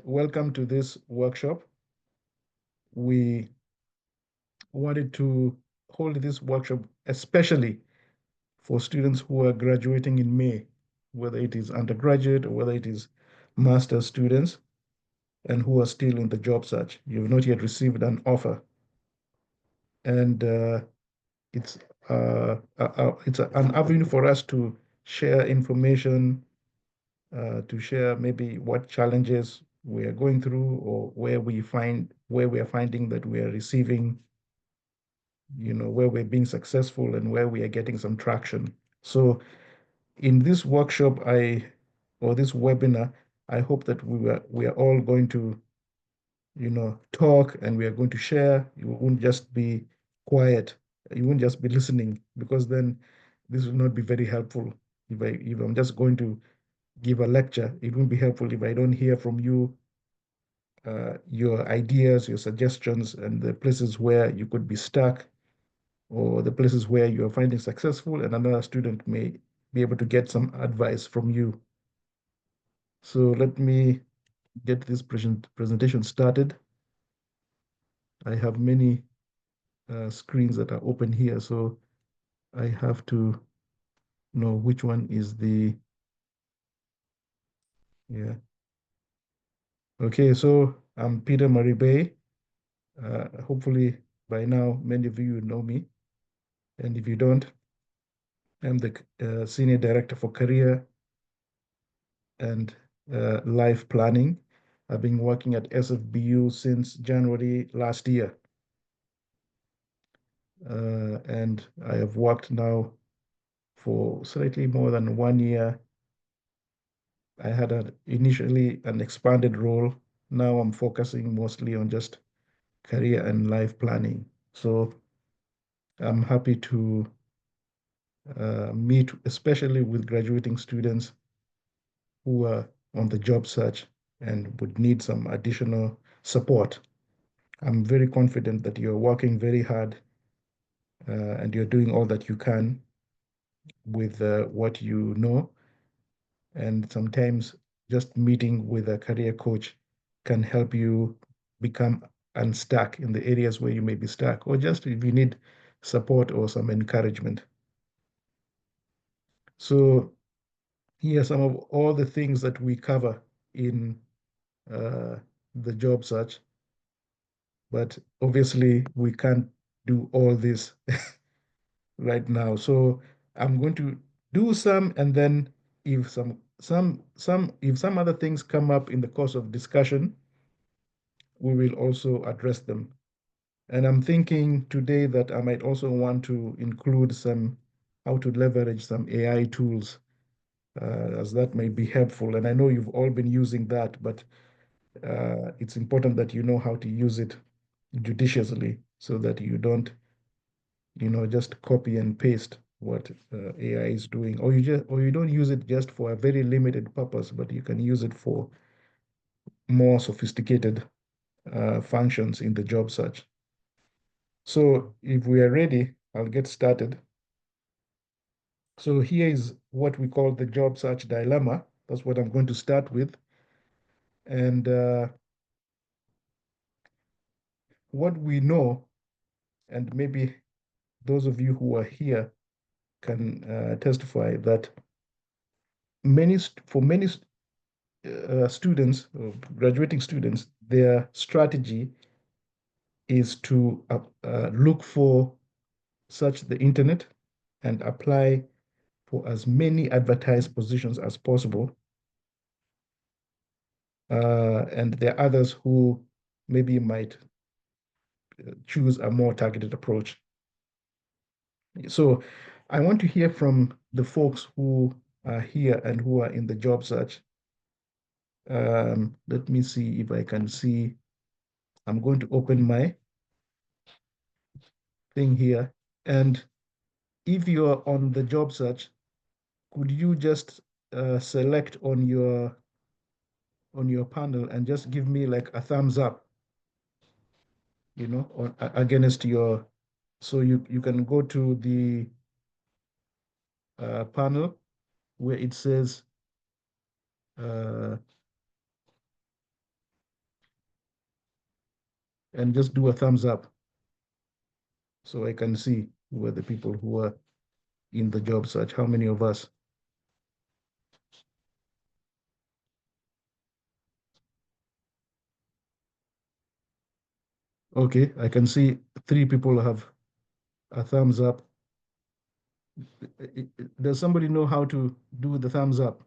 welcome to this workshop. We wanted to hold this workshop especially for students who are graduating in May, whether it is undergraduate or whether it is master's students and who are still in the job search. You've not yet received an offer. And it's an avenue for us to share information, to share maybe what challenges we are going through or where we are finding that we are receiving, where we're being successful and where we are getting some traction. So in this workshop, or this webinar, I hope that we are all going to, talk and we are going to share. You won't just be quiet. You won't just be listening because then this will not be very helpful. If I'm just going to give a lecture, it won't be helpful if I don't hear from you, your ideas, your suggestions, and the places where you could be stuck or the places where you are finding successful, and another student may be able to get some advice from you. So let me get this presentation started. I have many screens that are open here, so I have to know which one is yeah. Okay, so I'm Peter Maribei. Hopefully by now many of you know me, and if you don't, I'm the Senior Director for Career and Life Planning. I've been working at SFBU since January last year. And I have worked now for slightly more than 1 year. I had initially an expanded role. Now I'm focusing mostly on just career and life planning. So I'm happy to meet, especially with graduating students who are on the job search and would need some additional support. I'm very confident that you're working very hard and you're doing all that you can with what you know. And sometimes just meeting with a career coach can help you become unstuck in the areas where you may be stuck, or just if you need support or some encouragement. So here are some of all the things that we cover in uh, the job search, but obviously we can't do all this right now. So I'm going to do some, and then if some other things come up in the course of discussion, we will also address them. And I'm thinking today that I might also want to include some how to leverage some AI tools, as that may be helpful. And I know you've all been using that, but it's important that you know how to use it judiciously so that you don't, just copy and paste what AI is doing, or you don't use it just for a very limited purpose, but you can use it for more sophisticated functions in the job search. So if we are ready, I'll get started. So here is what we call the job search dilemma. That's what I'm going to start with. And what we know, and maybe those of you who are here can testify that for many students, graduating students, their strategy is to look for search the internet and apply for as many advertised positions as possible. And there are others who maybe might choose a more targeted approach. So I want to hear from the folks who are here and who are in the job search. Let me see if I can see. I'm going to open my thing here. And if you're on the job search, could you just select on your panel and just give me like a thumbs up, against your, so you can go to the panel where it says uh, and just do a thumbs up so I can see who are the people who are in the job search, how many of us. Okay, I can see three people have a thumbs up. Does somebody know how to do the thumbs up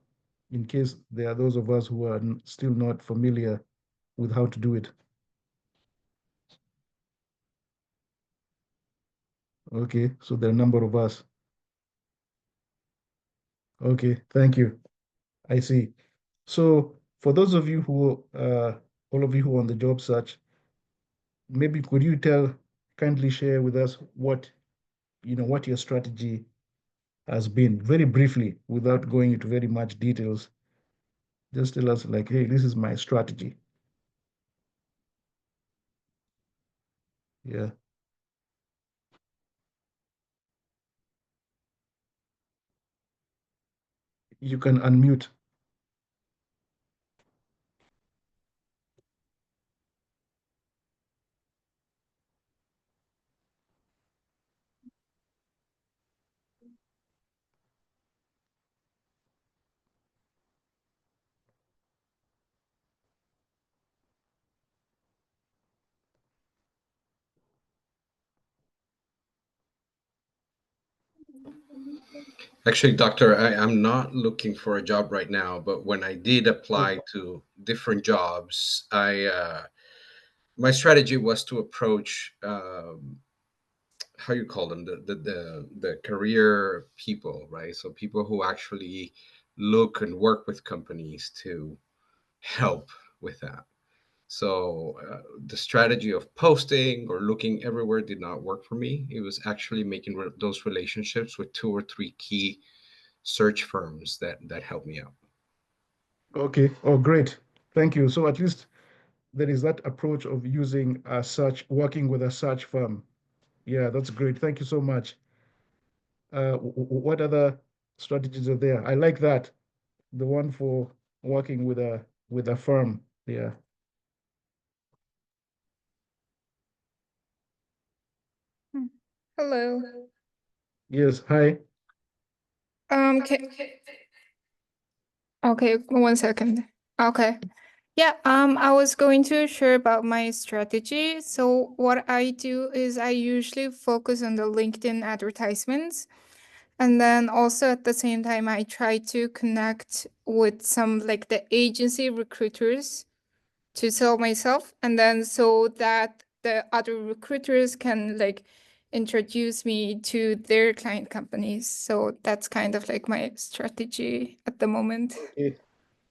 in case there are those of us who are still not familiar with how to do it? Okay, so there are a number of us. Okay, thank you. I see. So for those of you who, all of you who are on the job search, maybe could you kindly share with us what your strategy has been, very briefly, without going into very much details. Just tell us like, hey, this is my strategy. Yeah, you can unmute. Actually, doctor, I'm not looking for a job right now, but when I did Oh, apply to different jobs, my strategy was to approach how you call them, the career people, right? So people who actually look and work with companies to help with that. So the strategy of posting or looking everywhere did not work for me. It was actually making those relationships with two or three key search firms that helped me out. okay. Oh, great. Thank you. So at least there is that approach of using a search, working with a search firm. Yeah, that's great. Thank you so much. What other strategies are there? I like that. The one for working with a firm. Yeah. Hmm. Hello. Yes. Hi. Okay. Okay, 1 second. Okay. Yeah, I was going to share about my strategy. So what I do is I usually focus on the LinkedIn advertisements. And then also at the same time, I try to connect with some like the agency recruiters to sell myself. And then so that the other recruiters can like introduce me to their client companies. So that's kind of like my strategy at the moment. Okay.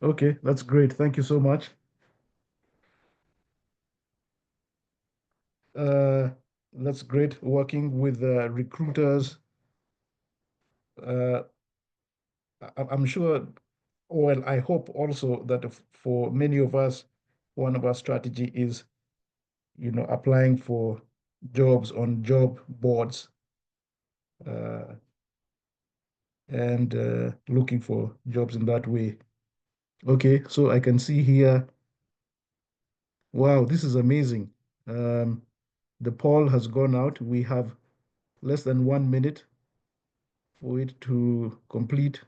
Okay, that's great. Thank you so much. Uh, that's great working with recruiters. Uh, I'm sure, well, I hope also that for many of us, one of our strategy is, applying for jobs on job boards uh, and looking for jobs in that way. Okay, so I can see here, wow, this is amazing. Um, the poll has gone out. We have less than 1 minute for it to complete.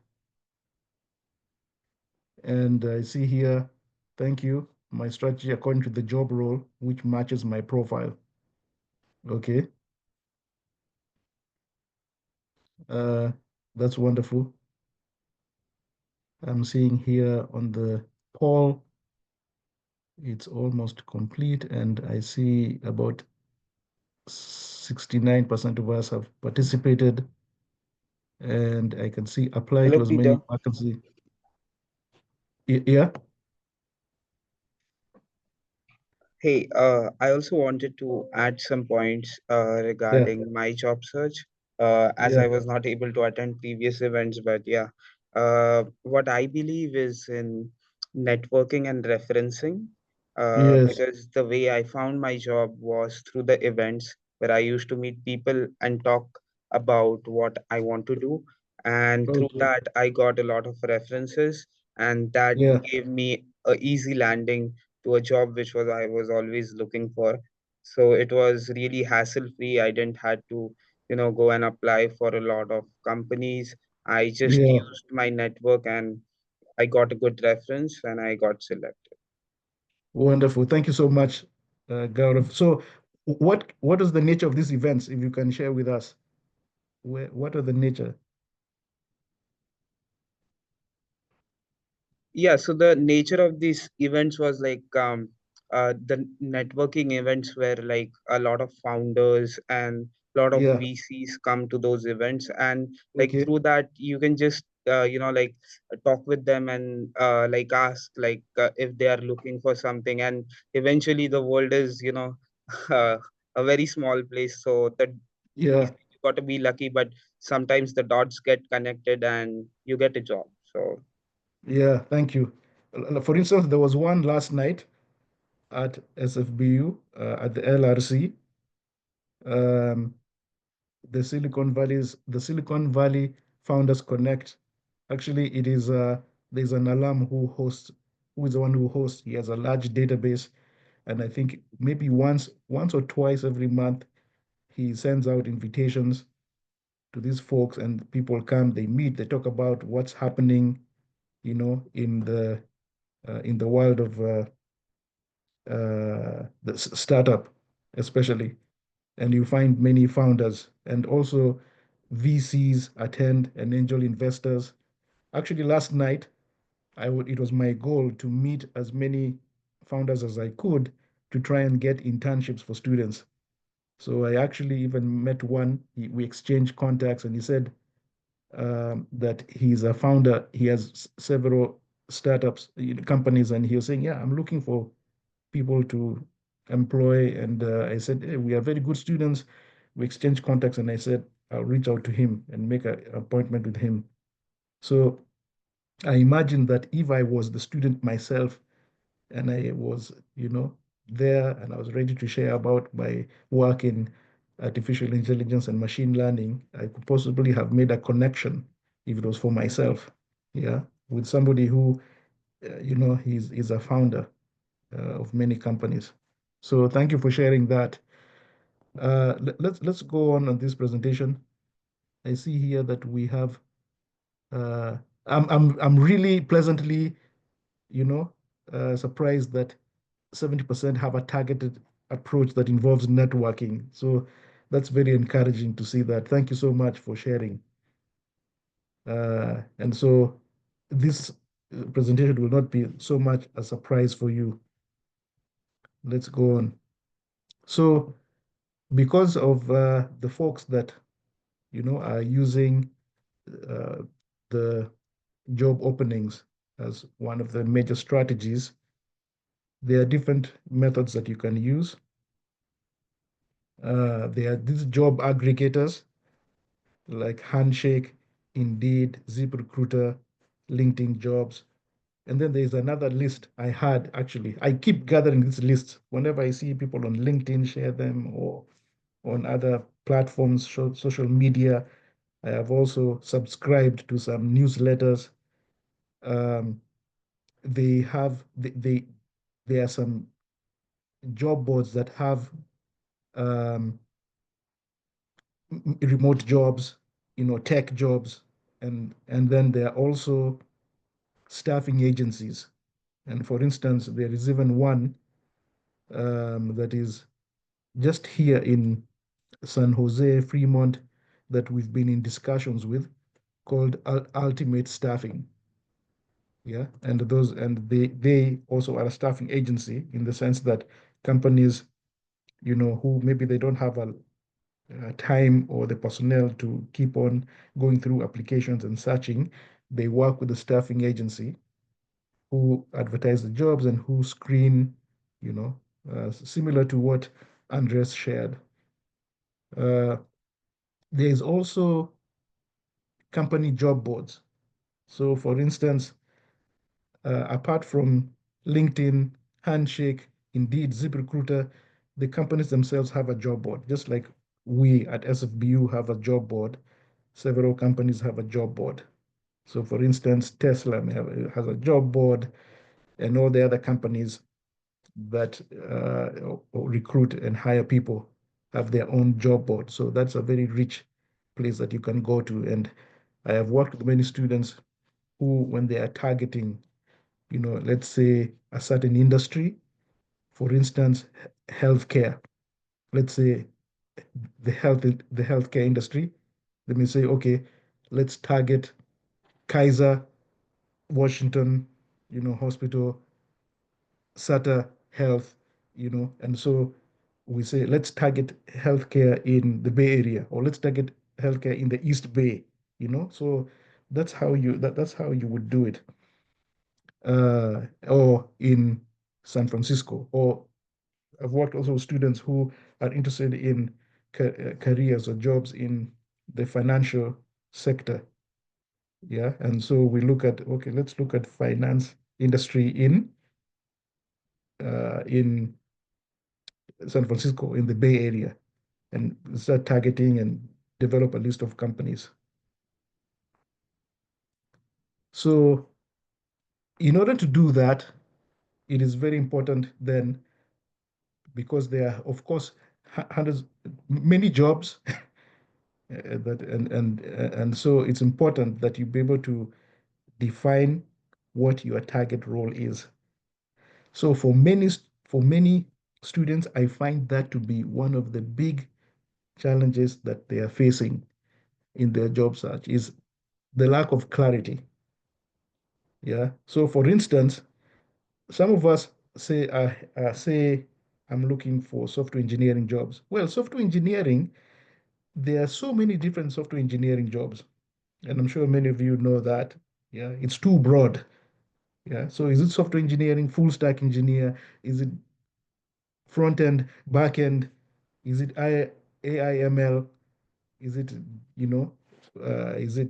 And I see here, thank you. My strategy according to the job role, which matches my profile. Okay, uh, that's wonderful. I'm seeing here on the poll, it's almost complete, and I see about 69% of us have participated, and I can see apply Hello, to as many Peter. vacancies. Yeah, Hey, I also wanted to add some points yeah, regarding my job search, as yeah, I was not able to attend previous events. But yeah, what I believe is in networking and referencing, yes, because the way I found my job was through the events where I used to meet people and talk about what I want to do. And through okay, that, I got a lot of references, and that yeah, gave me a easy landing to a job which was I was always looking for. So it was really hassle free. I didn't had to, go and apply for a lot of companies. I just Yeah, used my network and I got a good reference and I got selected. wonderful. Thank you so much, Gaurav. So, what is the nature of these events, if you can share with us? What are the nature? Yeah, so the nature of these events was like the networking events where like a lot of founders and a lot of Yeah, VCs come to those events, and like okay. through that you can just like talk with them and like ask like if they are looking for something, and eventually the world is uh, a very small place, so that you Yeah, got to be lucky, but sometimes the dots get connected and you get a job. So yeah, thank you. For instance, there was one last night at SFBU, at the LRC, um, the Silicon Valley Founders Connect. Actually, it is there's an alum who is the one who hosts. He has a large database, and I think maybe once or twice every month he sends out invitations to these folks, and people come, they meet, they talk about what's happening, in the world of the startup, especially. And you find many founders and also VCs attend and angel investors. Actually, last night, it was my goal to meet as many founders as I could to try and get internships for students. So I actually even met one. We exchanged contacts, and he said that he's a founder. He has several startups, companies, and he was saying, "Yeah, I'm looking for people to employ." And I said, "Hey, we are very good students." We exchanged contacts, and I said, "I'll reach out to him and make an appointment with him." So I imagine that if I was the student myself and I was, there and I was ready to share about my work in artificial intelligence and machine learning, I could possibly have made a connection if it was for myself, yeah, with somebody who, he's a founder of many companies. So thank you for sharing that. Let's go on this presentation. I see here that we have. Uh, I'm really pleasantly, you know, surprised that 70% have a targeted approach that involves networking. So that's very encouraging to see that. Thank you so much for sharing. And so this presentation will not be so much a surprise for you. Let's go on. So because of the folks that are using uh, the job openings as one of the major strategies, there are different methods that you can use. There are these job aggregators like Handshake, Indeed, ZipRecruiter, LinkedIn Jobs. And then there's another list I had actually. I keep gathering these lists whenever I see people on LinkedIn share them or on other platforms, social media. I have also subscribed to some newsletters. Um, they there are some job boards that have um, remote jobs, tech jobs, and then there are also staffing agencies. And for instance, there is even one that is just here in San Jose, Fremont, that we've been in discussions with, called Ultimate Staffing. Yeah, and they also are a staffing agency in the sense that companies, who maybe they don't have a time or the personnel to keep on going through applications and searching, they work with the staffing agency who advertise the jobs and who screen, you know, similar to what Andres shared. Uh, there is also company job boards. So, for instance, apart from LinkedIn, Handshake, Indeed, ZipRecruiter, the companies themselves have a job board, just like we at SFBU have a job board. Several companies have a job board. So, for instance, Tesla has a job board, and all the other companies that recruit and hire people have their own job board. So that's a very rich place that you can go to. And I have worked with many students who, when they are targeting, let's say a certain industry, for instance, healthcare, let's say the healthcare industry, let me say, okay, let's target Kaiser Washington, hospital, Sutter Health, and so we say let's target healthcare in the Bay Area, or let's target healthcare in the East Bay, So that's how you would do it, or in San Francisco, or I've worked also with students who are interested in careers or jobs in the financial sector. Yeah. And so we look at, okay, let's look at finance industry in San Francisco, in the Bay Area, and start targeting and develop a list of companies. So in order to do that, it is very important then, because there are, of course, hundreds, many jobs, and so it's important that you be able to define what your target role is. So for many students, I find that to be one of the big challenges that they are facing in their job search, is the lack of clarity. Yeah. So for instance, some of us say I'm looking for software engineering jobs. Well, software engineering, there are so many different software engineering jobs, and I'm sure many of you know that. Yeah, it's too broad. Yeah. So is it software engineering, full stack engineer? Is it front end, back end? Is it AIML? Is it, is it,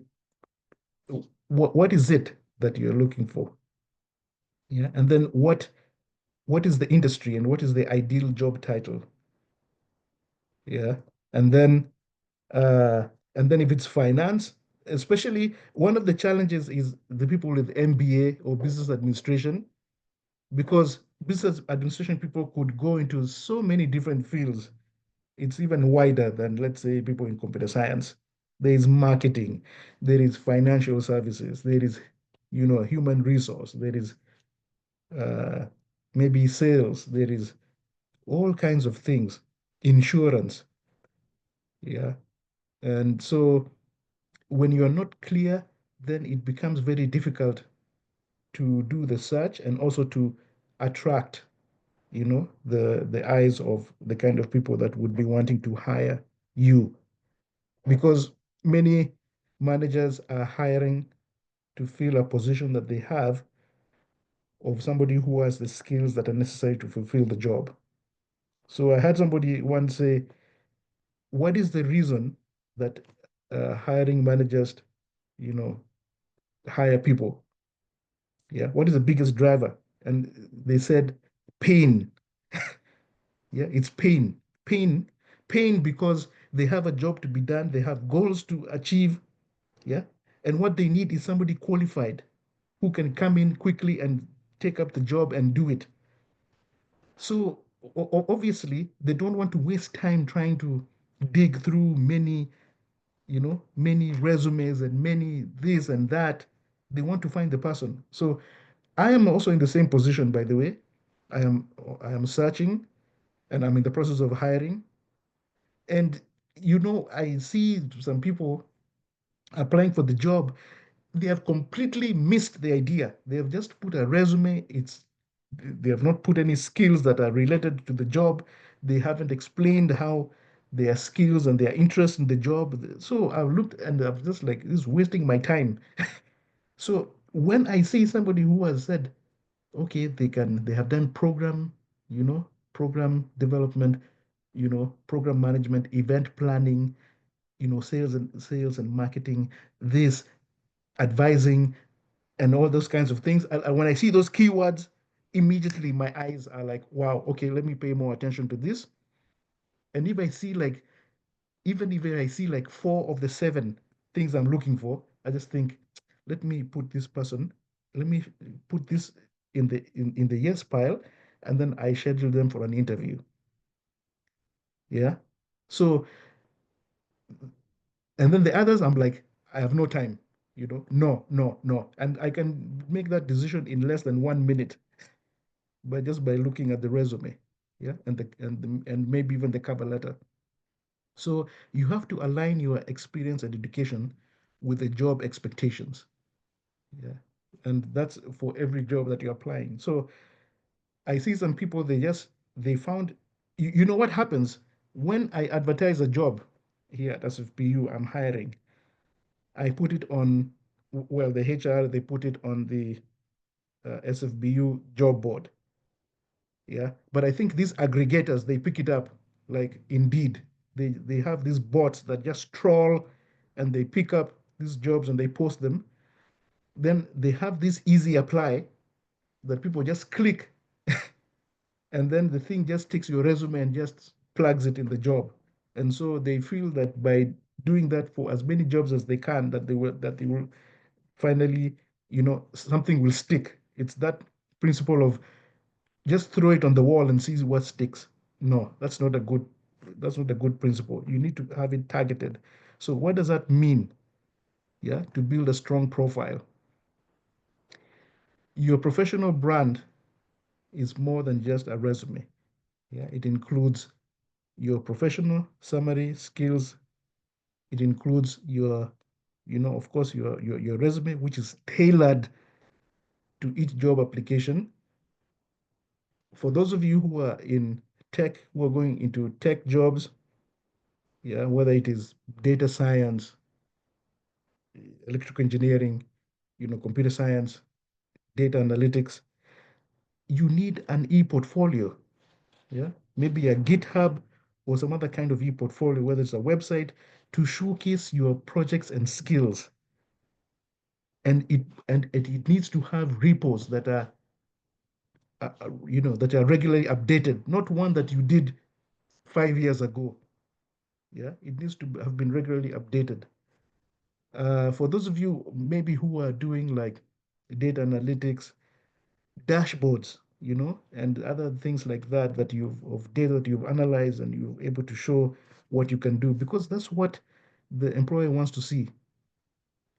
what is it that you're looking for? Yeah. And then what is the industry and what is the ideal job title? Yeah. And then uh, and then if it's finance, especially one of the challenges is the people with MBA or business administration, because business administration people could go into so many different fields. It's even wider than, let's say, people in computer science. There is marketing, there is financial services, there is, human resource, there is uh, maybe sales, there is all kinds of things, insurance. Yeah. And so when you are not clear, then it becomes very difficult to do the search and also to attract, the eyes of the kind of people that would be wanting to hire you, because many managers are hiring to fill a position that they have of somebody who has the skills that are necessary to fulfill the job. So I had somebody once say, what is the reason that hiring managers, you know, hire people? Yeah, what is the biggest driver? And they said, pain. Yeah, it's pain. Pain because they have a job to be done, they have goals to achieve. Yeah. And what they need is somebody qualified who can come in quickly and take up the job and do it. So obviously, they don't want to waste time trying to dig through many resumes and many this and that. They want to find the person. So I am also in the same position, by the way. I am searching and I'm in the process of hiring. And I see some people applying for the job. They have completely missed the idea. They have just put a resume. They have not put any skills that are related to the job. They haven't explained how their skills and their interest in the job. So I've looked and I've just like, this is wasting my time. So when I see somebody who has said, okay, they have done program development, program management, event planning, sales and marketing, this advising, and all those kinds of things. And when I see those keywords, immediately my eyes are like, wow, okay, let me pay more attention to this. And if I see like, even if I see like 4 of the 7 things I'm looking for, I just think, let me put this person, let me put this in the yes pile, and then I schedule them for an interview. Yeah. So, and then the others, I'm like, I have no time, no, no, no. And I can make that decision in less than 1 minute just by looking at the resume. Yeah. And maybe even the cover letter. So you have to align your experience and education with the job expectations. Yeah. And that's for every job that you're applying. So I see some people, they found, you know what happens when I advertise a job here at SFPU, I'm hiring. I put it on, well, the HR, they put it on the SFBU job board. Yeah. But I think these aggregators, they pick it up like Indeed. They have these bots that just troll and they pick up these jobs and they post them. Then they have this easy apply that people just click and then the thing just takes your resume and just plugs it in the job. And so they feel that by doing that for as many jobs as they can, that they will finally, something will stick. It's that principle of just throw it on the wall and see what sticks. No, that's not a good principle. You need to have it targeted. So what does that mean? Yeah, to build a strong profile. Your professional brand is more than just a resume. Yeah, it includes your professional summary skills. It includes of course, your resume, which is tailored to each job application. For those of you who are in tech, who are going into tech jobs, yeah, whether it is data science, electrical engineering, computer science, data analytics, you need an e-portfolio. Yeah, maybe a GitHub or some other kind of e-portfolio, whether it's a website, to showcase your projects and skills. And it needs to have repos that are that are regularly updated, not one that you did 5 years ago. Yeah, it needs to have been regularly updated. For those of you maybe who are doing like data analytics, dashboards, and other things like that, of data that you've analyzed and you're able to show what you can do, because that's what the employer wants to see.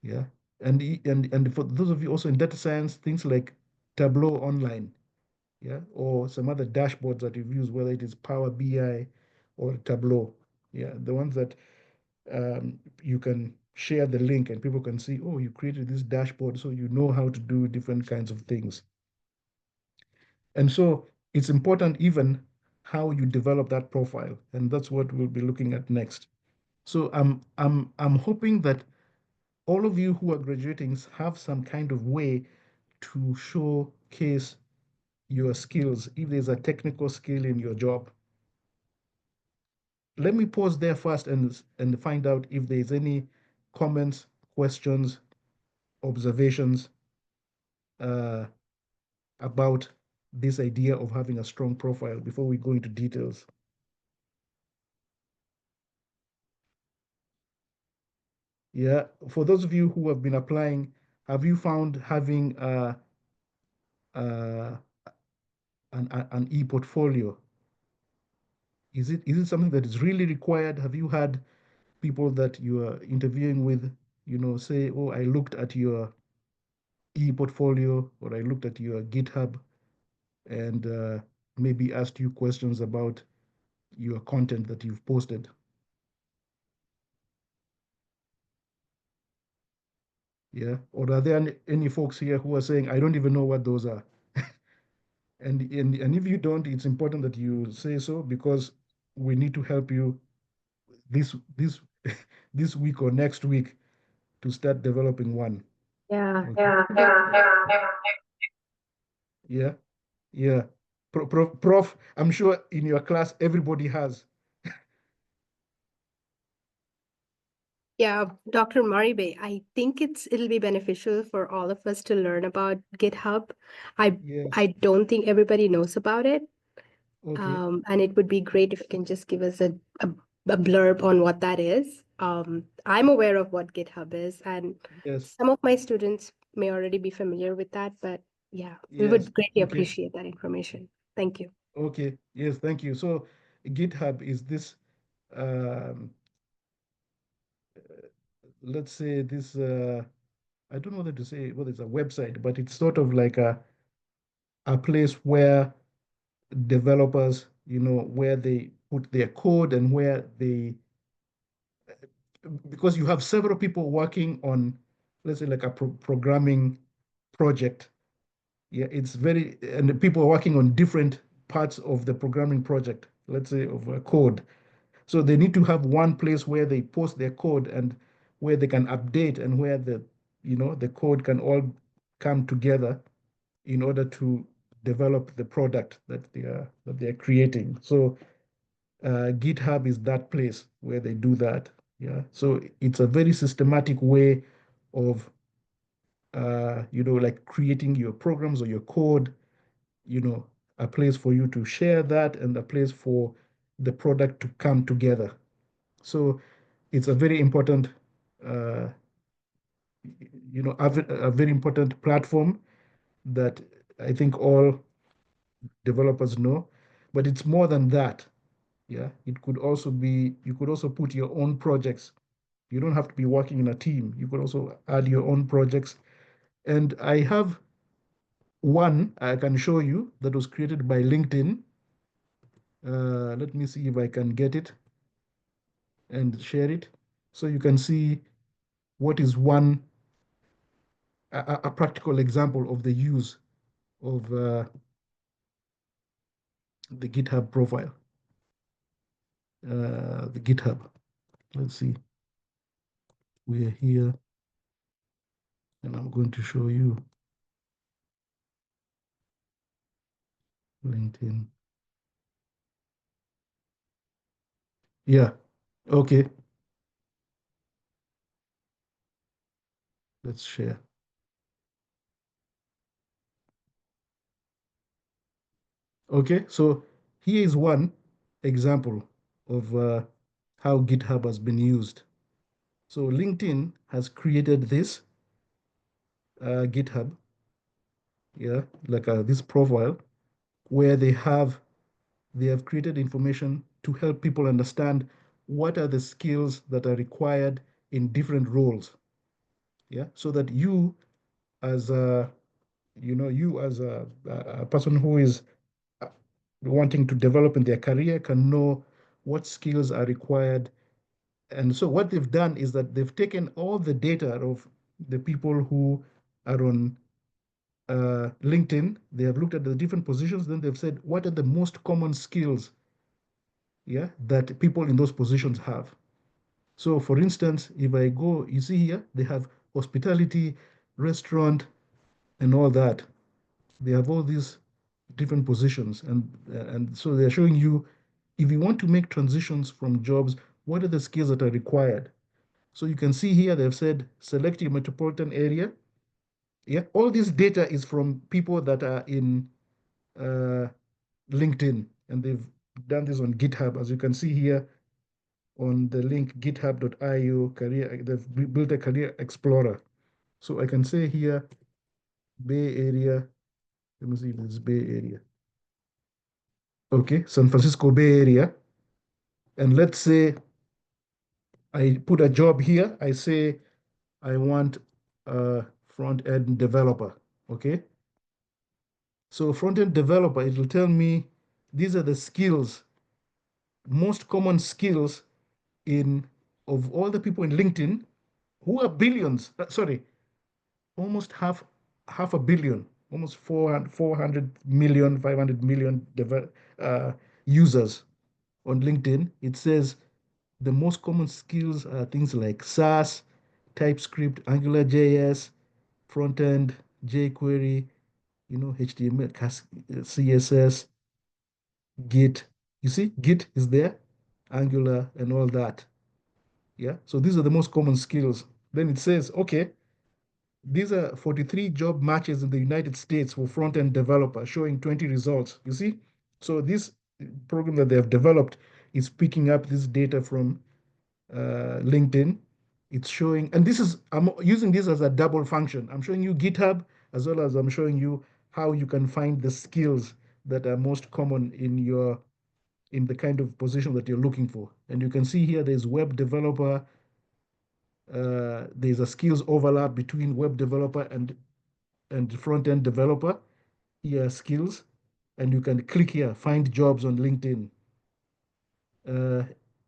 Yeah. And for those of you also in data science, things like Tableau Online, yeah, or some other dashboards that you've used, whether it is Power BI or Tableau, yeah, the ones that you can share the link and people can see, oh, you created this dashboard, so you know how to do different kinds of things. And so it's important even how you develop that profile, and that's what we'll be looking at next. So I'm hoping that all of you who are graduating have some kind of way to showcase your skills if there's a technical skill in your job. Let me pause there first and find out if there's any comments, questions, observations about this idea of having a strong profile before we go into details. Yeah, for those of you who have been applying, have you found having uh, an e-portfolio, is it something that is really required? Have you had people that you are interviewing with, say, oh, I looked at your e-portfolio or I looked at your GitHub and maybe asked you questions about your content that you've posted? Yeah. Or are there any folks here who are saying, I don't even know what those are? And if you don't, it's important that you say so, because we need to help you this this week or next week to start developing one. Yeah. Okay. Yeah. Yeah. Prof, I'm sure in your class everybody has. Yeah, Dr. Maribei, I think it'll be beneficial for all of us to learn about GitHub. Yes. I don't think everybody knows about it. Okay. And it would be great if you can just give us a blurb on what that is. I'm aware of what GitHub is, and Yes. some of my students may already be familiar with that, but yeah, we Yes. would greatly Okay. appreciate that information. Thank you. Okay, yes, thank you. So GitHub is this, um, let's say this, I don't know whether to say whether it's a website, but it's sort of like a place where developers, where they put their code and where they, because you have several people working on, let's say like a programming project. Yeah, it's very, and the people are working on different parts of the programming project, let's say of a code. So they need to have one place where they post their code and where they can update and where the code can all come together in order to develop the product that they are creating. So GitHub is that place where they do that. Yeah. So it's a very systematic way of like creating your programs or your code, a place for you to share that and a place for the product to come together. So it's a very important, uh, a very important platform that I think all developers know. But it's more than that. Yeah, it could also be, you could also put your own projects. You don't have to be working in a team. You could also add your own projects. And I have one I can show you that was created by LinkedIn. Let me see if I can get it and share it. So you can see what is a practical example of the use of the GitHub profile, the GitHub. Let's see, we are here and I'm going to show you LinkedIn. Yeah, okay, let's share. Okay, so here is one example of how GitHub has been used. So LinkedIn has created this GitHub, yeah, like this profile where they have created information to help people understand what are the skills that are required in different roles. Yeah, so that as a you as a person who is uh, wanting to develop in their career can know what skills are required. And so what they've done is that they've taken all the data of the people who are on LinkedIn. They have looked at the different positions. Then they've said, what are the most common skills, yeah, that people in those positions have? So for instance, if I go, you see here, they have hospitality, restaurant, and all that. They have all these different positions. And so they're showing you, if you want to make transitions from jobs, what are the skills that are required? So you can see here, they've said, select your metropolitan area. Yeah, all this data is from people that are in uh, LinkedIn, and they've done this on GitHub, as you can see here on the link github.io career. They've built a career explorer. So I can say here, Bay Area. Let me see if it's Bay Area. Okay, San Francisco Bay Area. And let's say I put a job here. I say I want a front end developer. Okay. So front end developer, it will tell me these are the skills, most common skills in of all the people in LinkedIn who are billions. Sorry, almost half a billion, almost 400 million, 500 million uh, users on LinkedIn. It says the most common skills are things like SAS, TypeScript, Angular JS, front end, jQuery, HTML, CSS, Git. You see, Git is there, Angular, and all that. Yeah. So these are the most common skills. Then it says, okay, these are 43 job matches in the United States for front-end developer showing 20 results. You see? So this program that they have developed is picking up this data from LinkedIn. It's showing, and I'm using this as a double function. I'm showing you GitHub as well as I'm showing you how you can find the skills that are most common in the kind of position that you're looking for. And you can see here there's web developer, there's a skills overlap between web developer and front-end developer. Here are skills, and you can click here, find jobs on LinkedIn. Uh,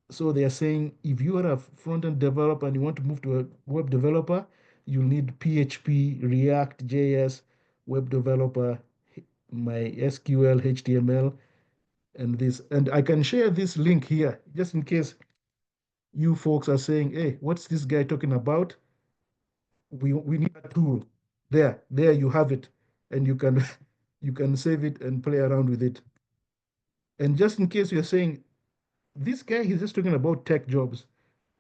so they are saying if you are a front-end developer and you want to move to a web developer, you'll need PHP, React, JS, web developer, MySQL, HTML, and this. And I can share this link here just in case you folks are saying, hey, what's this guy talking about? We need a tool. There you have it. And you can you can save it and play around with it. And just in case you're saying, this guy, he's just talking about tech jobs.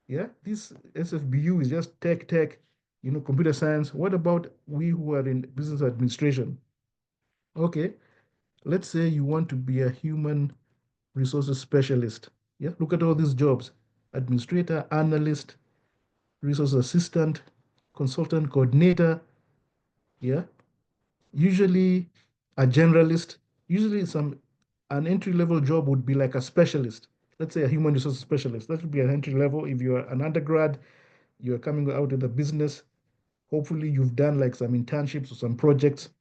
Yeah, this SFBU is just tech, computer science. What about we who are in business administration? Okay, let's say you want to be a human resources specialist. Yeah, look at all these jobs: administrator, analyst, resource assistant, consultant, coordinator. Yeah, usually a generalist. Usually an entry level job would be like a specialist. Let's say a human resource specialist. That would be an entry level. If you're an undergrad, you're coming out of the business. Hopefully, you've done like some internships or some projects.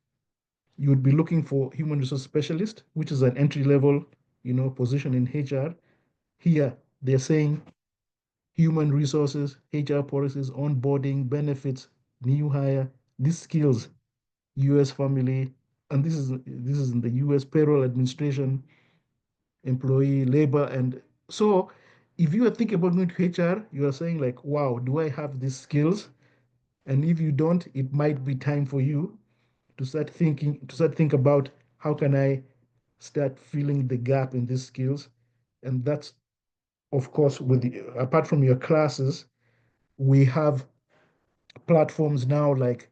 You would be looking for human resource specialist, which is an entry level, position in HR. Here, they're saying human resources, HR policies, onboarding, benefits, new hire, these skills, US family, and this is in the US payroll administration, employee labor. And so if you are thinking about going to HR, you are saying like, wow, do I have these skills? And if you don't, it might be time for you to think about how can I start filling the gap in these skills. And that's, of course, apart from your classes, we have platforms now like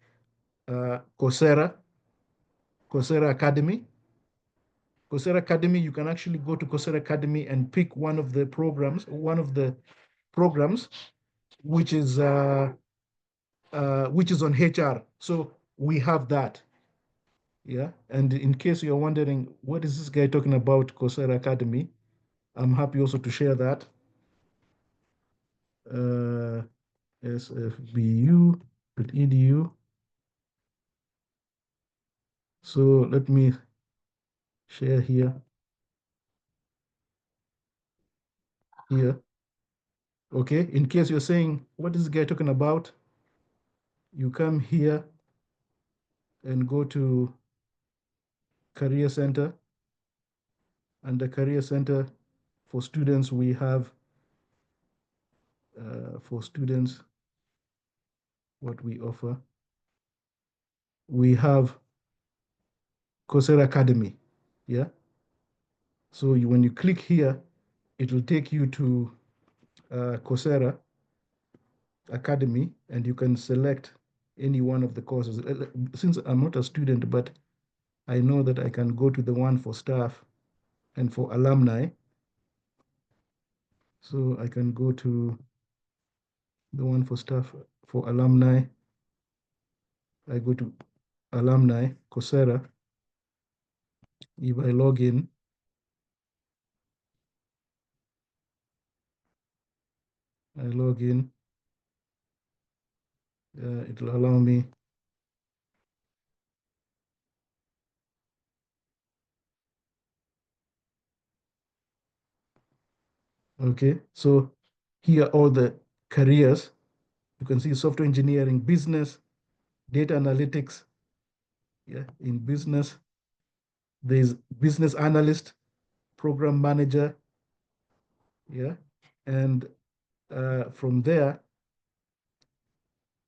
Coursera Academy. Coursera Academy, you can actually go to Coursera Academy and pick one of the programs, which is on HR. So we have that. Yeah. And in case you're wondering, what is this guy talking about, Coursera Academy? I'm happy also to share that. sfbu.edu. So let me share here. Here. Okay. In case you're saying, what is this guy talking about? You come here and go to Career Center. And the Career Center for students, we have for students what we offer. We have Coursera Academy. Yeah. So when you click here, it will take you to Coursera Academy, and you can select any one of the courses. Since I'm not a student, but I know that I can go to the one for staff and for alumni. So I can go to the one for staff, for alumni. I go to alumni, Coursera. If I log in, it will allow me. Okay, so here are all the careers. You can see software engineering, business, data analytics. Yeah, in business, there's business analyst, program manager. Yeah, and from there,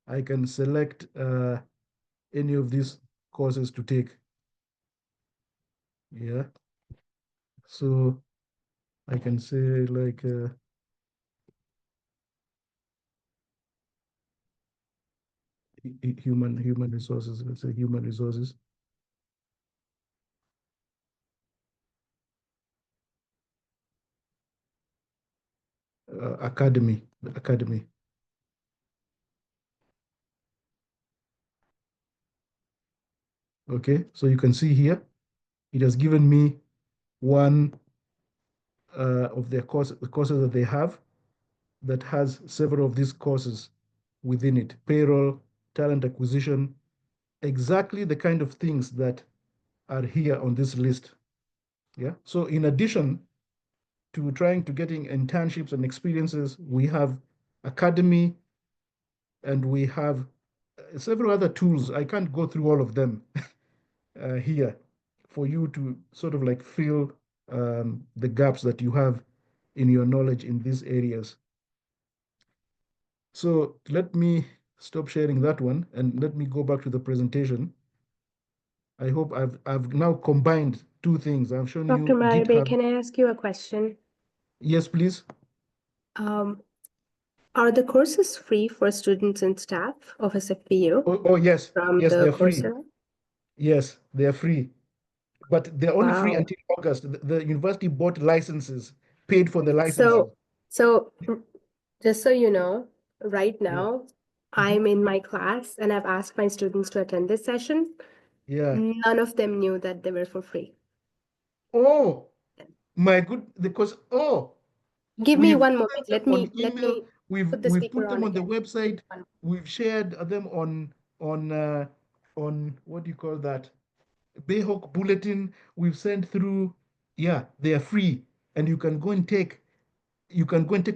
I can select any of these courses to take. Yeah, so I can say like human resources. Let's say human resources. Academy. Okay, so you can see here, It has given me one of their courses that they have that has several of these courses within it: payroll, talent acquisition, exactly the kind of things that are here on this list. Yeah. So in addition to trying to getting internships and experiences, we have academy and we have several other tools. I can't go through all of them here for you to sort of like fill the gaps that you have in your knowledge in these areas. So let me stop sharing that one and let me go back to the presentation. I hope I've now combined two things. I've shown Dr. you Maribei, GitHub. can I ask you a question? Yes, please. Um, are the courses free for students and staff of SFPU Oh yes, from yes, the they're free. Coursera? Yes, they're free. But they're only free Wow. until August. The university bought licenses, paid for the licenses. So just so you know, right Yeah. now, I'm in my class and I've asked my students to attend this session. Yeah. None of them knew that they were for free. Oh, my good, because Give me we've one put moment. them Let on me email, put the we've speaker put them on on the again. website, we've shared them on what do you call that? Bayhawk Bulletin. We've sent through, yeah, they are free. And you can go and take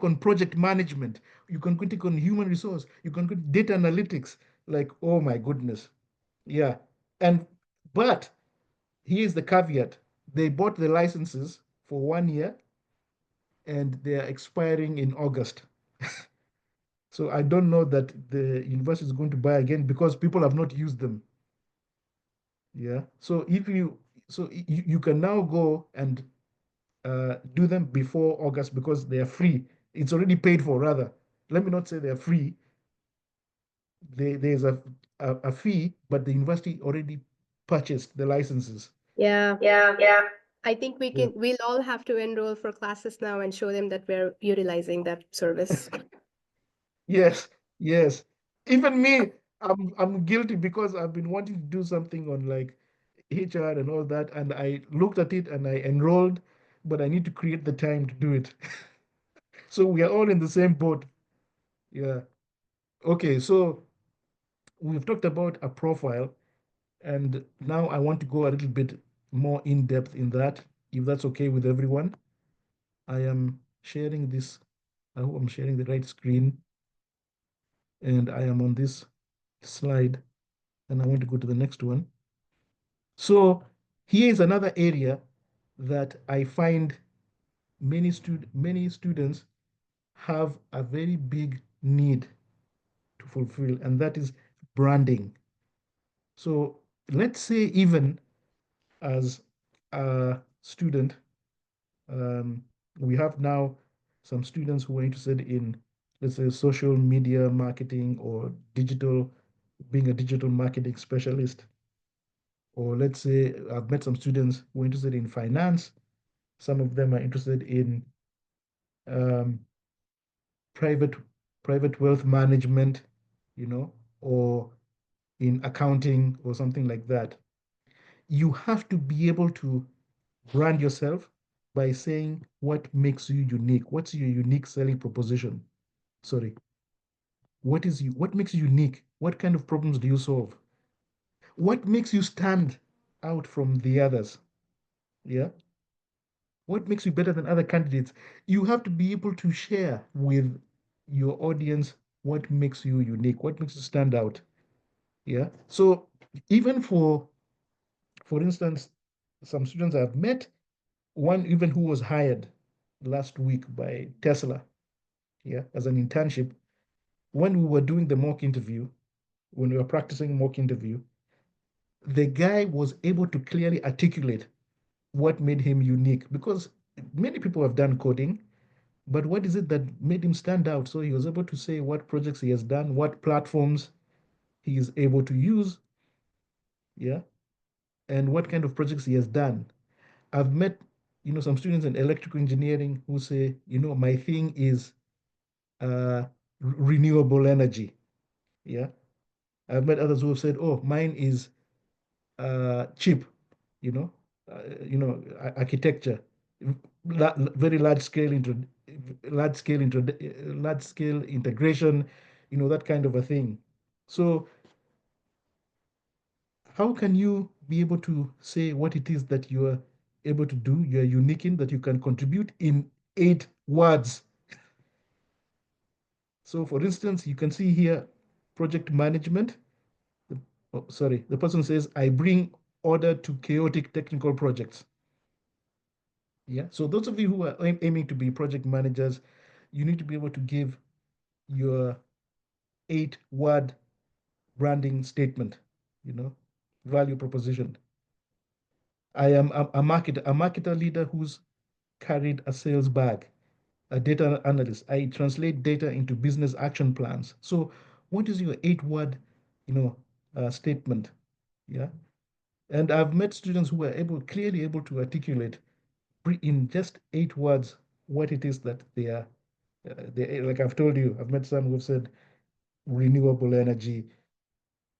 on project management, you can go and take on human resource, you can go data analytics, like, oh my goodness. Yeah. And but here's the caveat: they bought the licenses for 1 year and they are expiring in August. So I don't know that the university is going to buy again because people have not used them. Yeah. So you can now go and do them before August because they are free. It's already paid for, rather. Let me not say they're free. There's a fee, but the university already purchased the licenses. Yeah. Yeah. I think we'll all have to enroll for classes now and show them that we're utilizing that service. Yes, yes. Even me, I'm guilty because I've been wanting to do something on like HR and all that, and I looked at it and I enrolled, but I need to create the time to do it. So we are all in the same boat. Yeah. Okay, so we've talked about a profile, and now I want to go a little bit more in depth in that, if that's okay with everyone. I am sharing this. I hope I'm sharing the right screen, and I am on this slide, and I want to go to the next one. So here is another area that I find many students have a very big need to fulfill, and that is branding. So let's say even as a student, um, we have now some students who are interested in, let's say, social media marketing or being a digital marketing specialist. Or let's say I've met some students who are interested in finance. Some of them are interested in um, private private wealth management, you know, or in accounting or something like that. You have to be able to brand yourself by saying what makes you unique. What's your unique selling proposition? Sorry. What makes you unique? What kind of problems do you solve? What makes you stand out from the others? Yeah. What makes you better than other candidates? You have to be able to share with your audience what makes you unique, what makes you stand out. Yeah. So even for instance, some students I've met, one even who was hired last week by Tesla, yeah, as an internship, when we were doing the mock interview, when we were practicing mock interview, the guy was able to clearly articulate what made him unique because many people have done coding, but what is it that made him stand out? So he was able to say what projects he has done, what platforms he is able to use, yeah, and what kind of projects he has done. I've met, some students in electrical engineering who say, my thing is renewable energy. Yeah. I've met others who have said, oh, mine is cheap, you know, architecture, very large scale integration, that kind of a thing. So how can you be able to say what it is that you are able to do, you are unique in, that you can contribute in 8 words? So for instance, you can see here project management. The person says, I bring order to chaotic technical projects. Yeah. So those of you who are aiming to be project managers, you need to be able to give your 8 word branding statement, value proposition. I am a marketer leader who's carried a sales bag, a data analyst. I translate data into business action plans. So what is your 8 word, statement? Yeah. And I've met students who are clearly able to articulate in just 8 words what it is that they are. Like I've told you, I've met some who've said renewable energy,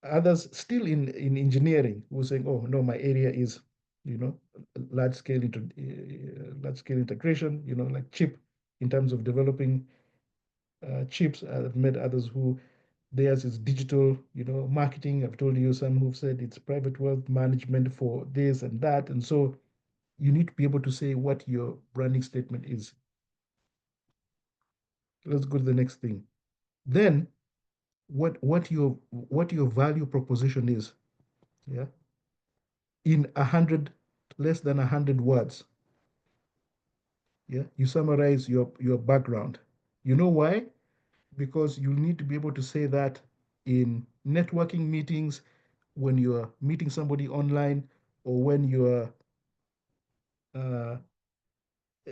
others still in engineering who are saying, oh no, my area is, you know, large scale integration, like chip, in terms of developing chips. I've met others who theirs is digital, marketing. I've told you some who've said it's private wealth management for this and that. And so you need to be able to say what your branding statement is. Let's go to the next thing. Then what your value proposition is. Yeah. In 100, less than 100 words. Yeah. You summarize your background. You know why? Because you need to be able to say that in networking meetings, when you're meeting somebody online, or uh,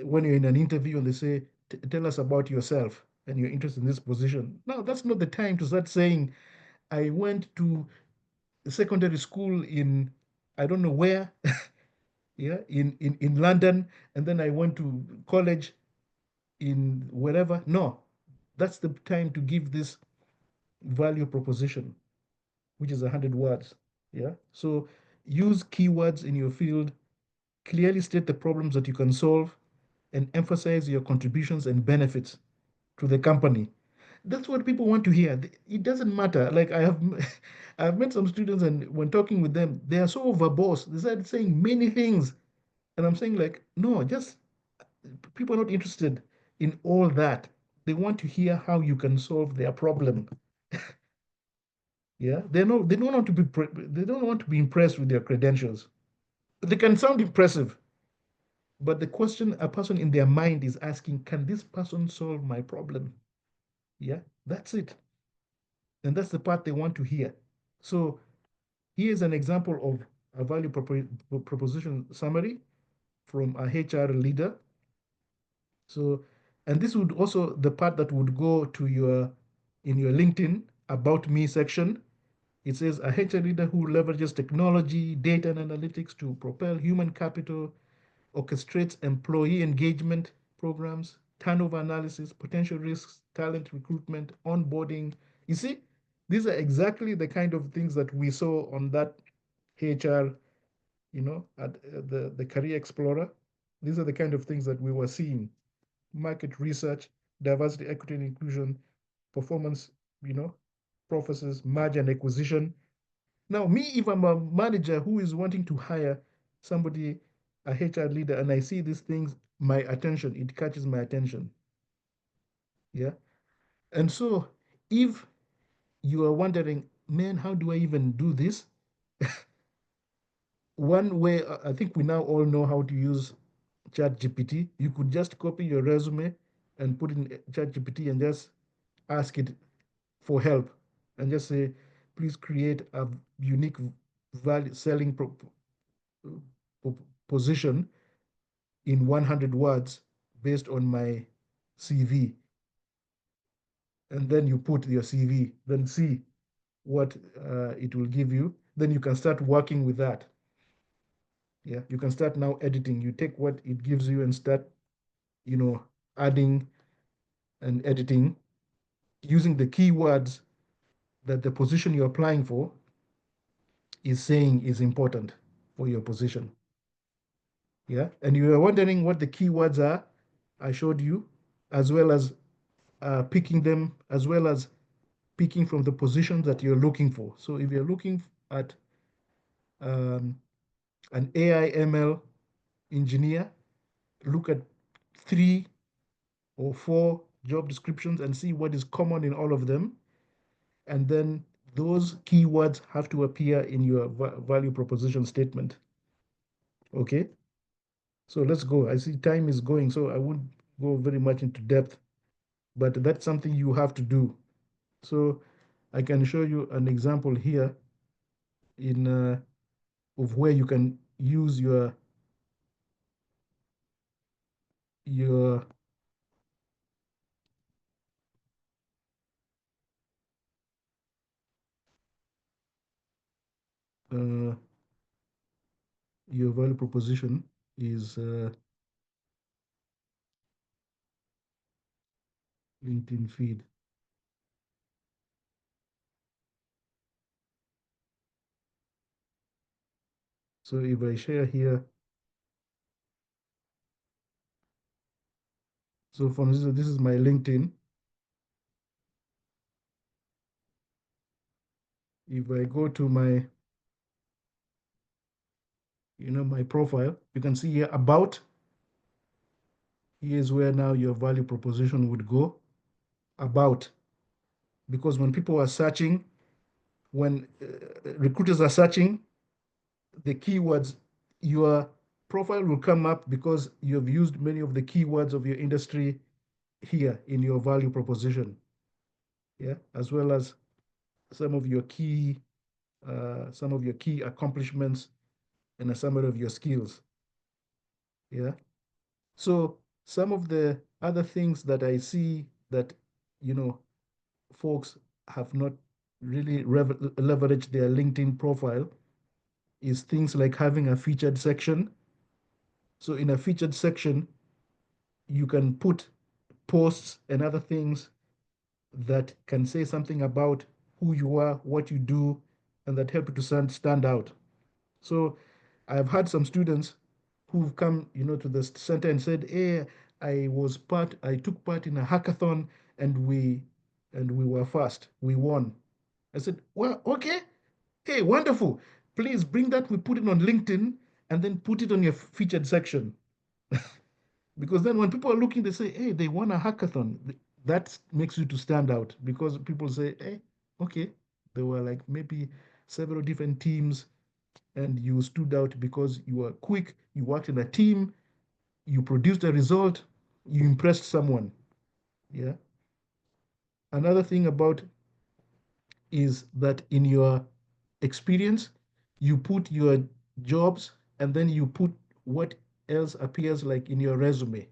when you're in an interview and they say, tell us about yourself and you're interested in this position. Now, that's not the time to start saying, I went to secondary school in, I don't know where, yeah, in London, and then I went to college in wherever. No, that's the time to give this value proposition, which is 100 words. Yeah. So use keywords in your field, clearly state the problems that you can solve, and emphasize your contributions and benefits to the company. That's what people want to hear. It doesn't matter. Like I have, I've met some students, and when talking with them, they are so verbose. They started saying many things, and I'm saying like, no, just people are not interested in all that. They want to hear how you can solve their problem. Yeah, they don't want to they don't want to be impressed with their credentials. They can sound impressive, but the question a person in their mind is asking, can this person solve my problem? Yeah, that's it. And that's the part they want to hear. So here's an example of a value proposition summary from a HR leader. So, and this would also the part that would go to in your LinkedIn about me section. It says a HR leader who leverages technology, data, and analytics to propel human capital, orchestrates employee engagement programs, turnover analysis, potential risks, talent recruitment, onboarding. You see, these are exactly the kind of things that we saw on that HR, at the Career Explorer. These are the kind of things that we were seeing: market research, diversity, equity, and inclusion, performance, you know, processes, merger and acquisition. Now, me, if I'm a manager who is wanting to hire somebody, a HR leader, and I see these things, it catches my attention. Yeah. And so if you are wondering, man, how do I even do this? One way, I think we now all know how to use ChatGPT. You could just copy your resume and put in ChatGPT and just ask it for help, and just say, please create a unique value selling position in 100 words based on my CV. And then you put your CV, then see what it will give you. Then you can start working with that. Yeah, you can start now editing. You take what it gives you and start, adding and editing using the keywords that the position you're applying for is saying is important for your position. Yeah. And you were wondering what the keywords are. I showed you, as well as picking them, as well as picking from the positions that you're looking for. So if you're looking at um, an AI ML engineer, look at 3 or 4 job descriptions and see what is common in all of them. And then those keywords have to appear in your value proposition statement. Okay, so let's go. I see time is going, so I won't go very much into depth, but that's something you have to do. So I can show you an example here in of where you can use your uh, your value proposition is LinkedIn feed. So if I share here, so for instance, this is my LinkedIn. If I go to my, my profile, you can see here about. Here's where now your value proposition would go. About, because when people are searching, when recruiters are searching the keywords, your profile will come up because you have used many of the keywords of your industry here in your value proposition. Yeah, as well as some of your key accomplishments and a summary of your skills. Yeah. So some of the other things that I see that you know folks have not really leveraged their LinkedIn profile is things like having a featured section. So in a featured section, you can put posts and other things that can say something about who you are, what you do, and that help you to stand out. So I've had some students who've come, to the center and said, "Hey, I took part in a hackathon and we were first. We won." I said, "Well, okay, hey, wonderful. Please bring that. We put it on LinkedIn and then put it on your featured section." Because then when people are looking, they say, "Hey, they won a hackathon." That makes you to stand out because people say, "Hey, okay, there were like maybe several different teams and you stood out because you were quick, you worked in a team, you produced a result, you impressed someone." Yeah. Another thing about is that in your experience, you put your jobs and then you put what else appears like in your resume,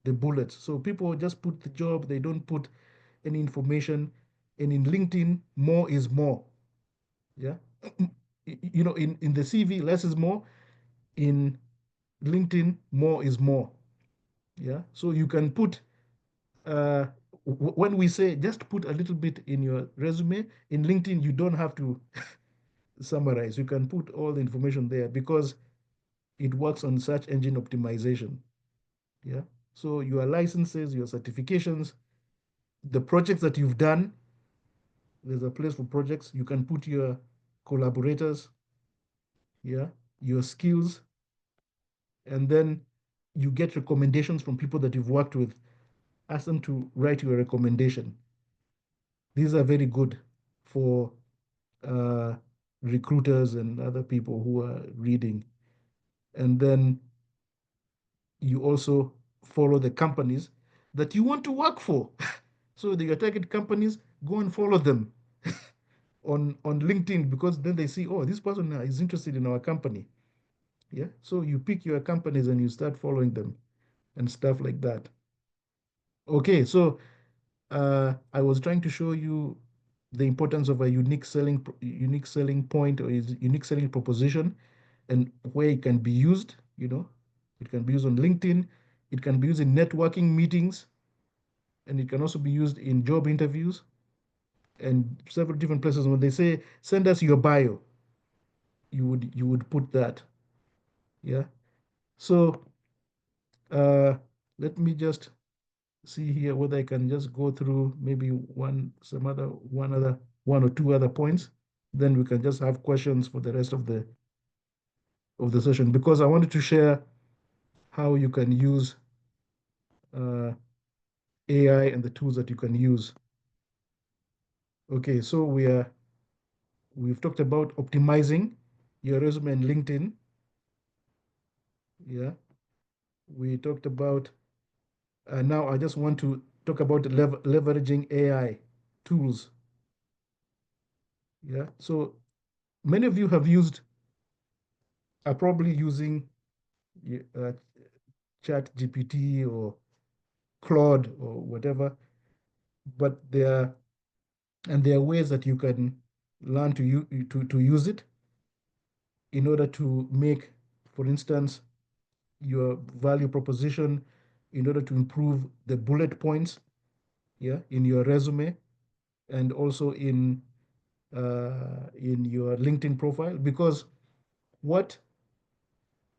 the bullets. So people just put the job, they don't put any information. And in LinkedIn, more is more. Yeah. In the CV, less is more. In LinkedIn, more is more. Yeah. So you can put, uh, when we say just put a little bit in your resume, in LinkedIn, you don't have to summarize. You can put all the information there because it works on search engine optimization. Yeah. So your licenses, your certifications, the projects that you've done, there's a place for projects. You can put your collaborators, yeah, your skills, and then you get recommendations from people that you've worked with. Ask them to write you a recommendation. These are very good for uh, recruiters and other people who are reading. And then you also follow the companies that you want to work for. So your target companies, go and follow them on LinkedIn because then they see, oh, this person is interested in our company. Yeah. So you pick your companies and you start following them and stuff like that. Okay. So I was trying to show you the importance of a unique selling point or is unique selling proposition and where it can be used. It can be used on LinkedIn. It can be used in networking meetings, and it can also be used in job interviews and several different places. When they say send us your bio, you would put that. Yeah. So let me just see here whether I can just go through maybe one or two other points. Then we can just have questions for the rest of the session, because I wanted to share how you can use uh, AI and the tools that you can use. Okay, so we've talked about optimizing your resume in LinkedIn. Yeah, we talked about now I just want to talk about leveraging AI tools. Yeah, so many of you are probably using uh, Chat GPT or Claude or whatever, but there are ways that you can learn to use it in order to make, for instance, your value proposition, in order to improve the bullet points, yeah, in your resume, and also in your LinkedIn profile. Because what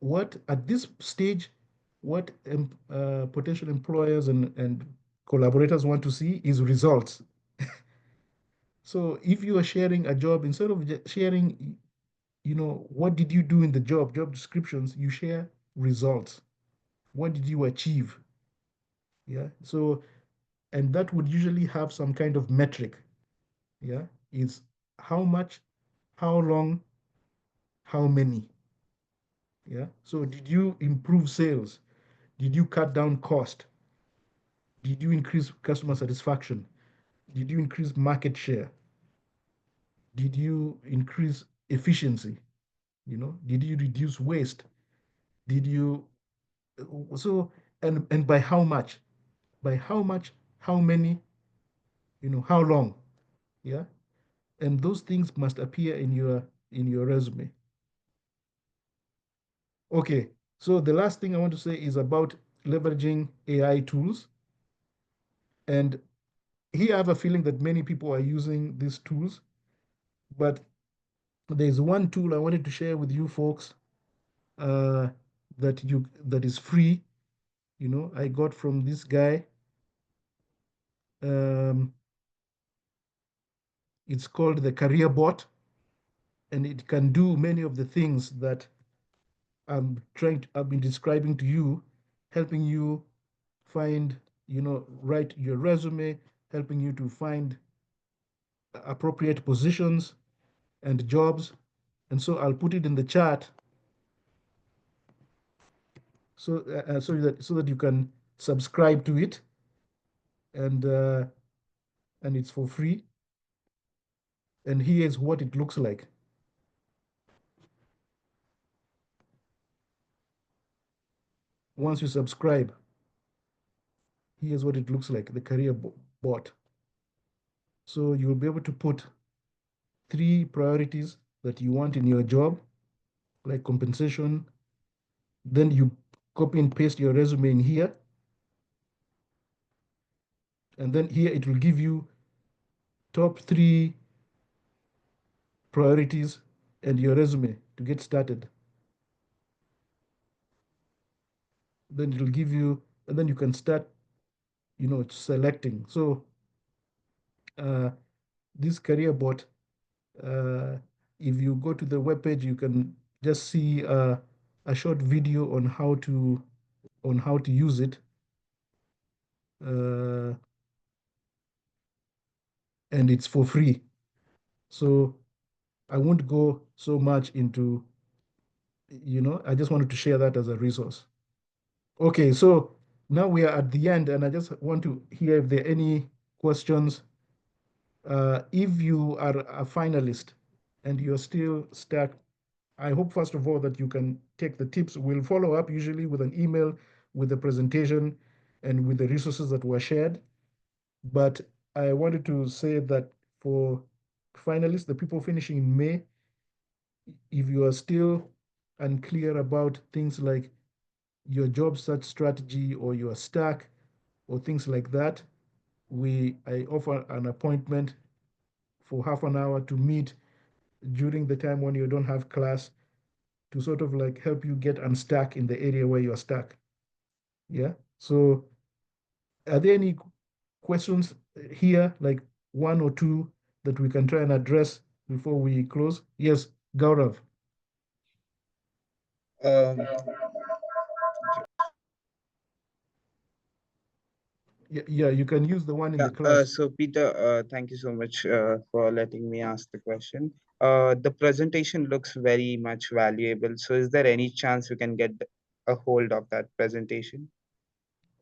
what at this stage, what potential employers and collaborators want to see is results. So if you are sharing a job, instead of sharing, what did you do in the job descriptions, you share results. What did you achieve? Yeah. So, and that would usually have some kind of metric. Yeah. It's how much, how long, how many. Yeah. So did you improve sales? Did you cut down cost? Did you increase customer satisfaction? Did you increase market share? Did you increase efficiency? Did you reduce waste? Did you so and by how much? By how much? How many? How long? Yeah. And those things must appear in your resume. Okay. So the last thing I want to say is about leveraging AI tools. And here I have a feeling that many people are using these tools, but there's one tool I wanted to share with you folks uh, that is free. I got from this guy. Um, it's called the Career Bot, and it can do many of the things that I've been describing to you, helping you find, write your resume, helping you to find appropriate positions and jobs. And so I'll put it in the chat so that you can subscribe to it, and and it's for free. And here's what it looks like once you subscribe. Here's what it looks like, the career bot. So you'll be able to put 3 priorities that you want in your job, like compensation. Then you copy and paste your resume in here. And then here it will give you top 3 priorities and your resume to get started. Then it will give you, and then you can start, selecting. So uh, this career bot, uh, if you go to the webpage, you can just see a short video on how to use it. Uh, and it's for free. So I won't go so much into, I just wanted to share that as a resource. Okay, so now we are at the end, and I just want to hear if there are any questions. If you are a finalist and you're still stuck, I hope first of all that you can take the tips. We'll follow up usually with an email with the presentation and with the resources that were shared. But I wanted to say that for finalists, the people finishing in May, if you are still unclear about things like your job search strategy, or you are stuck, or things like that, I offer an appointment for half an hour to meet during the time when you don't have class, to sort of like help you get unstuck in the area where you are stuck. Yeah. So are there any questions here, like one or two that we can try and address before we close? Yes, Gaurav. Um, Yeah, you can use the one in yeah, the class. so Peter, thank you so much for letting me ask the question. The presentation looks very much valuable. So is there any chance we can get a hold of that presentation?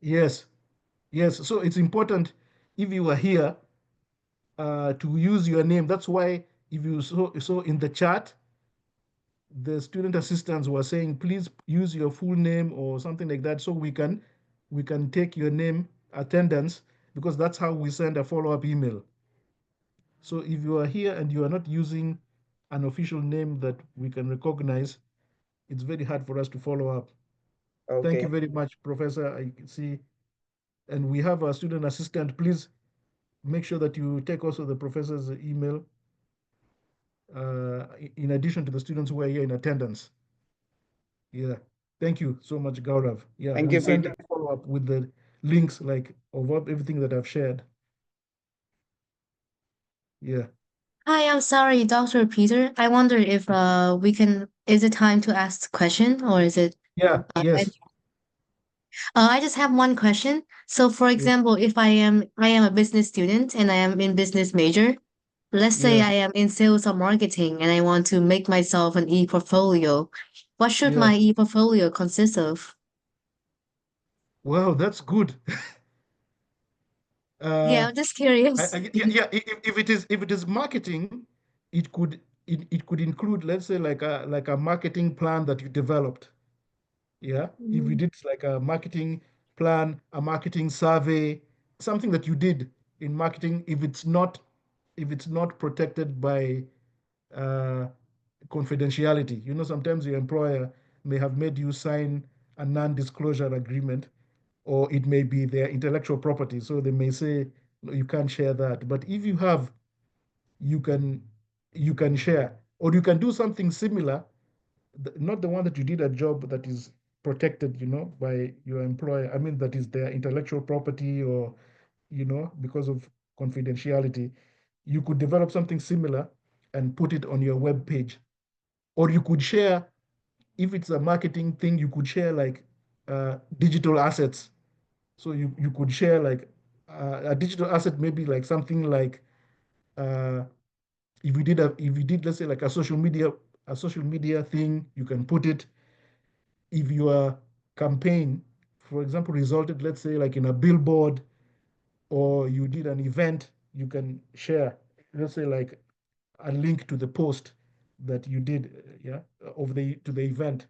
Yes, yes. So it's important if you are here to use your name. That's why if you saw in the chat, the student assistants were saying, please use your full name or something like that, so we can take your name attendance, because that's how we send a follow-up email. So if you are here and you are not using an official name that we can recognize, it's very hard for us to follow up. Thank you Okay. very much, Professor. I see. And we have a student assistant. Please make sure that you take also the professor's email in addition to the students who are here in attendance. Yeah. Thank you so much, Gaurav. Yeah, Thank we'll you, send Peter. a follow-up with the links like of everything that I've shared. Yeah. Hi, I'm sorry, Dr. Peter. I wonder if we can, is it time to ask the question or is it Yeah. ready? Yes. I just have one question. So for Yeah. example, if I am a business student and I am in business major, let's say Yeah. I am in sales or marketing and I want to make myself an e-portfolio. What should Yeah. my e-portfolio consist of? Wow, that's good. Yeah, Uh, I'm just curious. yeah. If it is marketing, it could include, let's say, like a marketing plan that you developed. Yeah. If you Mm. did like a marketing plan, a marketing survey, something that you did in marketing, if it's not protected by uh, confidentiality. Sometimes your employer may have made you sign a non-disclosure agreement, or it may be their intellectual property. So they may say, "No, you can't share that." But if you have, you can you can share, or you can do something similar, not the one that you did a job that is protected, by your employer. I mean, that is their intellectual property, or because of confidentiality. You could develop something similar and put it on your web page, or you could share, if it's a marketing thing, you could share like digital assets. So you could share like a digital asset, maybe like something like uh, if you did, let's say, like a social media thing, you can put it. If your campaign, for example, resulted, let's say, like in a billboard, or you did an event, you can share, let's say, like a link to the post that you did, yeah, of the to the event,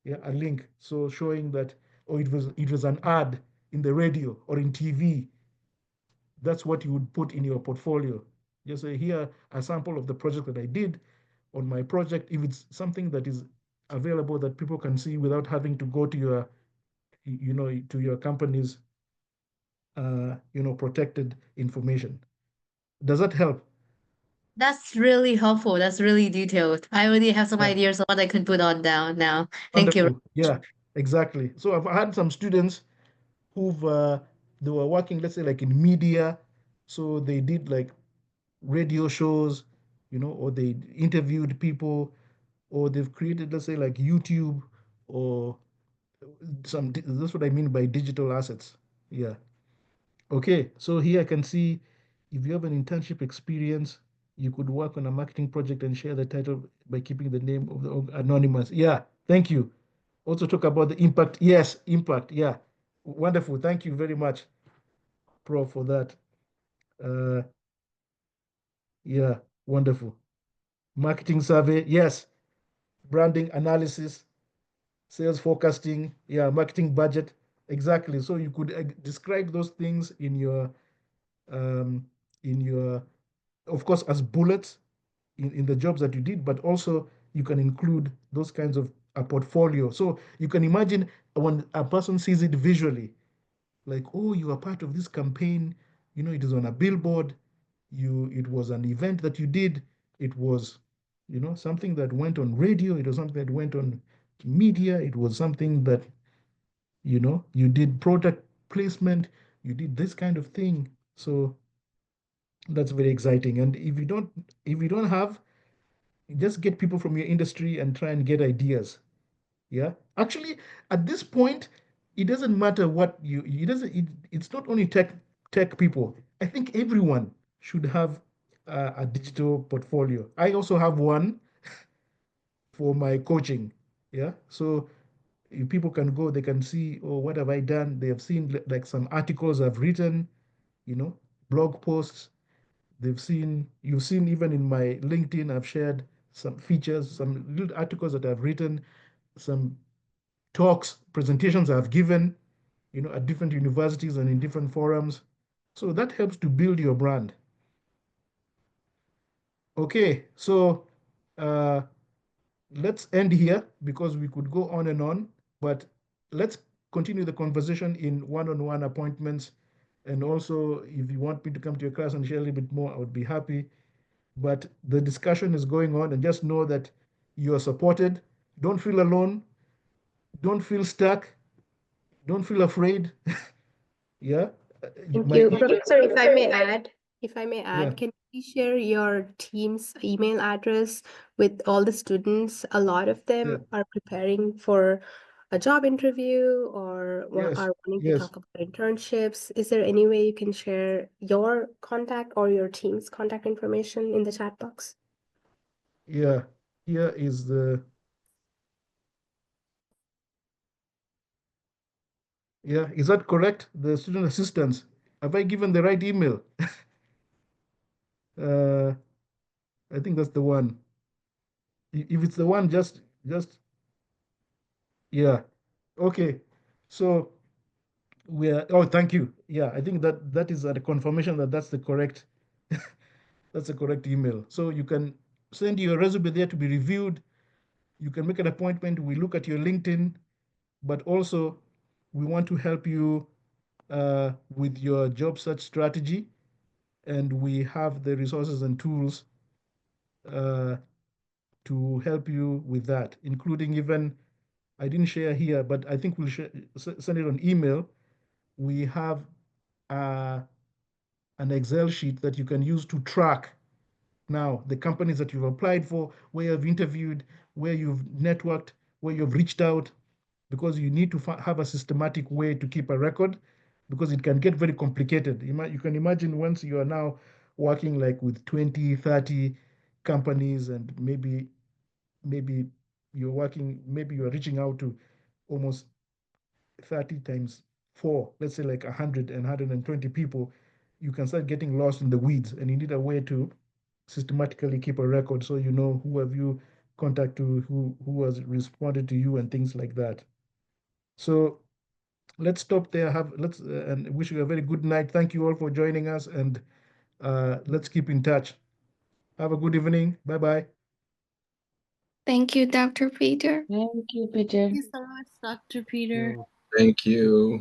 yeah, a link, so showing that, or it was an ad in the radio or in TV. That's what you would put in your portfolio. Just say, here a sample of the project that I did on my project. If it's something that is available that people can see without having to go to your company's protected information. Does that help? That's really helpful. That's really detailed. I already have some Yeah. ideas of what I can put on down now. Thank you. Wonderful. Yeah, exactly. So I've had some students who've they were working, let's say, like in media. So they did like radio shows, or they interviewed people, or they've created, let's say, like YouTube, or that's what I mean by digital assets. Yeah. Okay. So here I can see, if you have an internship experience, you could work on a marketing project and share the title by keeping the name of the anonymous. Yeah. Thank you. Also talk about the impact. Yes, impact. Yeah. Wonderful. Thank you very much, Prof, for that. Uh, yeah, wonderful. Marketing survey. Yes. Branding analysis, sales forecasting. Yeah, marketing budget. Exactly. So you could describe those things um, in your, of course, as bullets in the jobs that you did, but also you can include those kinds of a portfolio. So you can imagine when a person sees it visually, like, oh, you are part of this campaign, it is on a billboard, it was an event that you did, it was you know, something that went on radio, it was something that went on media, it was something that, you know, you did product placement, you did this kind of thing. So that's very exciting. And if you don't have, just get people from your industry and try and get ideas. Yeah. Actually, at this point, it doesn't matter what you, it doesn't, it's not only tech people. I think everyone should have a digital portfolio. I also have one for my coaching. Yeah. So if people can go, they can see, oh, what have I done? They have seen like some articles I've written, you know, blog posts. They've seen, you've seen even in my LinkedIn, I've shared some features, some little articles that I've written, some talks, presentations I've given, you know, at different universities and in different forums. So that helps to build your brand. Okay, so uh, let's end here because we could go on and on, but let's continue the conversation in one-on-one appointments. And also, if you want me to come to your class and share a little bit more, I would be happy. But the discussion is going on, and just know that you are supported. Don't feel alone. Don't feel stuck. Don't feel afraid. Yeah. Thank My you. Professor, if I may yeah, add, can you share your team's email address with all the students? A lot of yeah, them are preparing for a job interview or yes, are wanting to yes, talk about internships. Is there any way you can share your contact or your team's contact information in the chat box? yeah. Here is the, yeah, is that correct? The student assistants. Have I given the right email? Uh, I think that's the one. If it's the one, just, yeah. Okay. So we are, oh, thank you. Yeah, I think that is a confirmation that that's the correct, that's the correct email. So you can send your resume there to be reviewed. You can make an appointment. We look at your LinkedIn, but also we want to help you with your job search strategy. And we have the resources and tools uh, to help you with that, including even, I didn't share here, but I think we'll send it on email. We have uh, an Excel sheet that you can use to track now the companies that you've applied for, where you've interviewed, where you've networked, where you've reached out, because you need to have a systematic way to keep a record, because it can get very complicated. You can imagine once you are now working like with 20, 30 companies, and maybe maybe you're reaching out to almost 30 times 4, let's say like 100 and 120 people, you can start getting lost in the weeds, and you need a way to systematically keep a record so you know who have you contacted, who has responded to you, and things like that. So let's stop there. Let's and wish you a very good night. Thank you all for joining us, and let's keep in touch. Have a good evening. Bye bye. Thank you, Dr. Peter. Thank you, Peter. Thank you so much, Dr. Peter. Thank you.